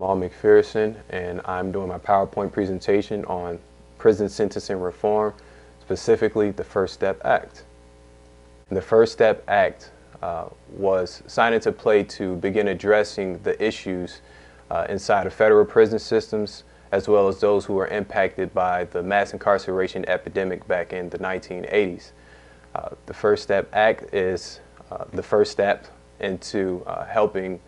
Mal McPherson, and I'm doing my PowerPoint presentation on prison sentencing reform, specifically the First Step Act. The First Step Act was signed into play to begin addressing the issues inside of federal prison systems, as well as those who were impacted by the mass incarceration epidemic back in the 1980s. The First Step Act is the first step into helping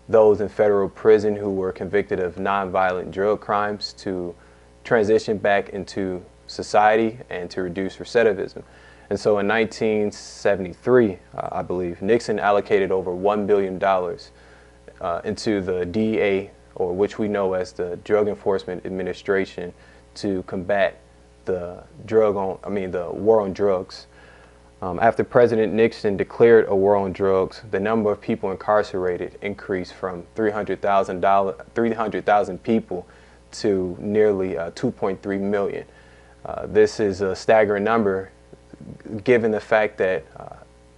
those in federal prison who were convicted of nonviolent drug crimes to transition back into society and to reduce recidivism. And so in 1973, I believe, Nixon allocated over $1 billion into the DEA, or which we know as the Drug Enforcement Administration, to combat the war on drugs. After President Nixon declared a war on drugs, the number of people incarcerated increased from 300,000 people to nearly 2.3 million. This is a staggering number given the fact that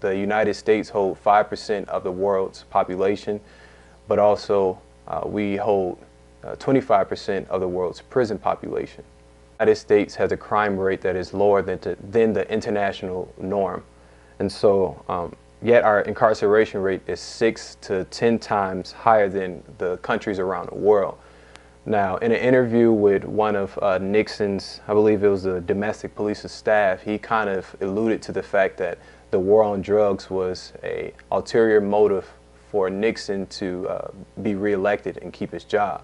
the United States hold 5% of the world's population, but also we hold 25% of the world's prison population. The United States has a crime rate that is lower than the international norm. And so, yet our incarceration rate is 6 to 10 times higher than the countries around the world. Now, in an interview with one of Nixon's, I believe it was the domestic police's staff, he kind of alluded to the fact that the war on drugs was an ulterior motive for Nixon to be reelected and keep his job.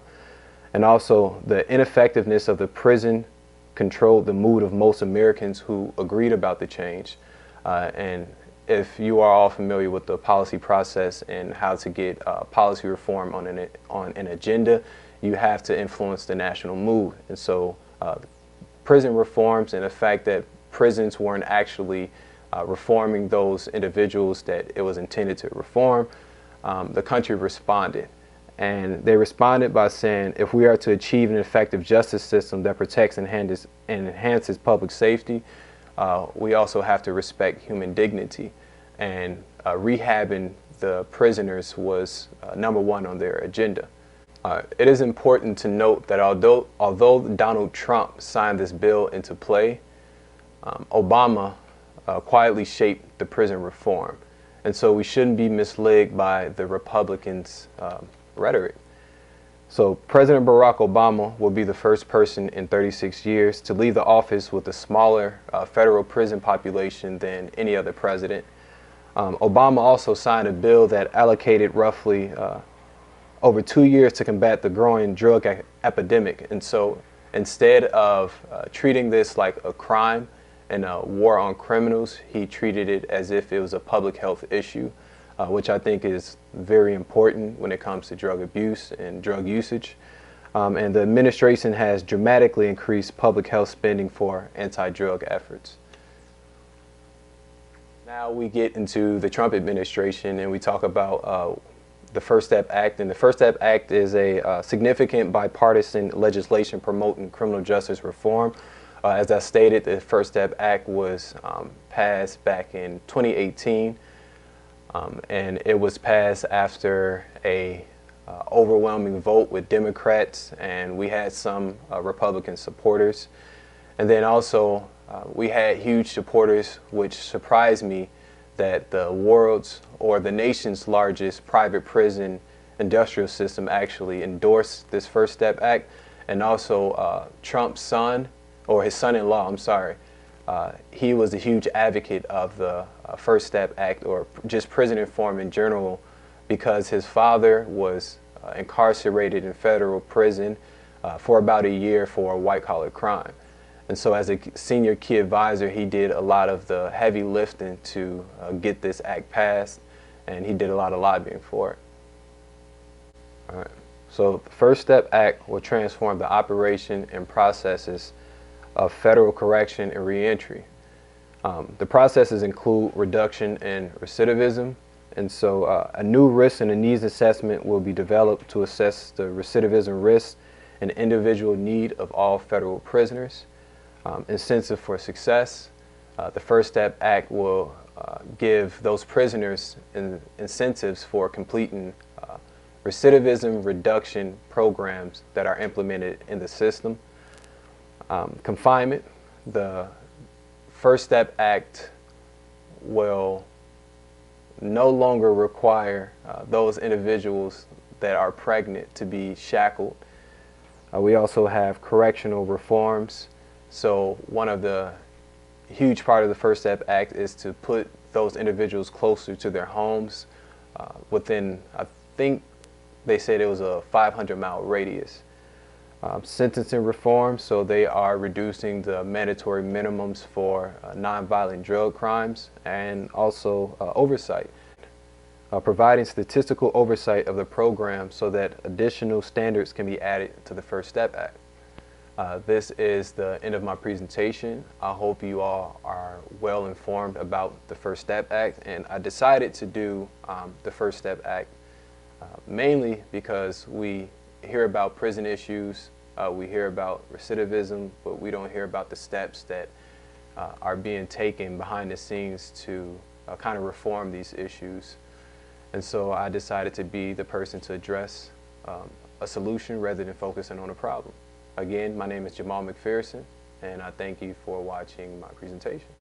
And also, the ineffectiveness of the prison controlled the mood of most Americans who agreed about the change. And if you are all familiar with the policy process and how to get policy reform on an agenda, you have to influence the national mood. And so prison reforms and the fact that prisons weren't actually reforming those individuals that it was intended to reform, the country responded. And they responded by saying, if we are to achieve an effective justice system that protects and enhances public safety, we also have to respect human dignity. And rehabbing the prisoners was number one on their agenda. It is important to note that although Donald Trump signed this bill into play, Obama quietly shaped the prison reform. And so we shouldn't be misled by the Republicans' rhetoric. So President Barack Obama will be the first person in 36 years to leave the office with a smaller federal prison population than any other president. Obama also signed a bill that allocated roughly over 2 years to combat the growing drug epidemic. And so instead of treating this like a crime and a war on criminals, he treated it as if it was a public health issue, which I think is very important when it comes to drug abuse and drug usage. And the administration has dramatically increased public health spending for anti-drug efforts. Now we get into the Trump administration and we talk about the First Step Act. And the First Step Act is a significant bipartisan legislation promoting criminal justice reform. As I stated, the First Step Act was passed back in 2018. And it was passed after a overwhelming vote with Democrats, and we had some Republican supporters. And then also we had huge supporters, which surprised me, that the world's or the nation's largest private prison industrial system actually endorsed this First Step Act. And also Trump's son, or his son-in-law, I'm sorry, he was a huge advocate of the First Step Act, or just prison reform in general, because his father was incarcerated in federal prison for about a year for a white-collar crime. And so as a senior key advisor, he did a lot of the heavy lifting to get this act passed, and he did a lot of lobbying for it. All right. So the First Step Act will transform the operation and processes of federal correction and reentry. The processes include reduction in recidivism, and so a new risk and a needs assessment will be developed to assess the recidivism risk and individual need of all federal prisoners. Incentive for success. The First Step Act will give those prisoners incentives for completing recidivism reduction programs that are implemented in the system. Confinement, the First Step Act will no longer require those individuals that are pregnant to be shackled. We also have correctional reforms. So one of the huge part of the First Step Act is to put those individuals closer to their homes within, I think they said it was a 500-mile radius. Sentencing reform, so they are reducing the mandatory minimums for nonviolent drug crimes, and also oversight. Providing statistical oversight of the program so that additional standards can be added to the First Step Act. This is the end of my presentation. I hope you all are well informed about the First Step Act, and I decided to do the First Step Act mainly because we hear about prison issues, we hear about recidivism, but we don't hear about the steps that are being taken behind the scenes to kind of reform these issues. And so I decided to be the person to address a solution rather than focusing on a problem. Again, my name is Jamal McPherson, and I thank you for watching my presentation.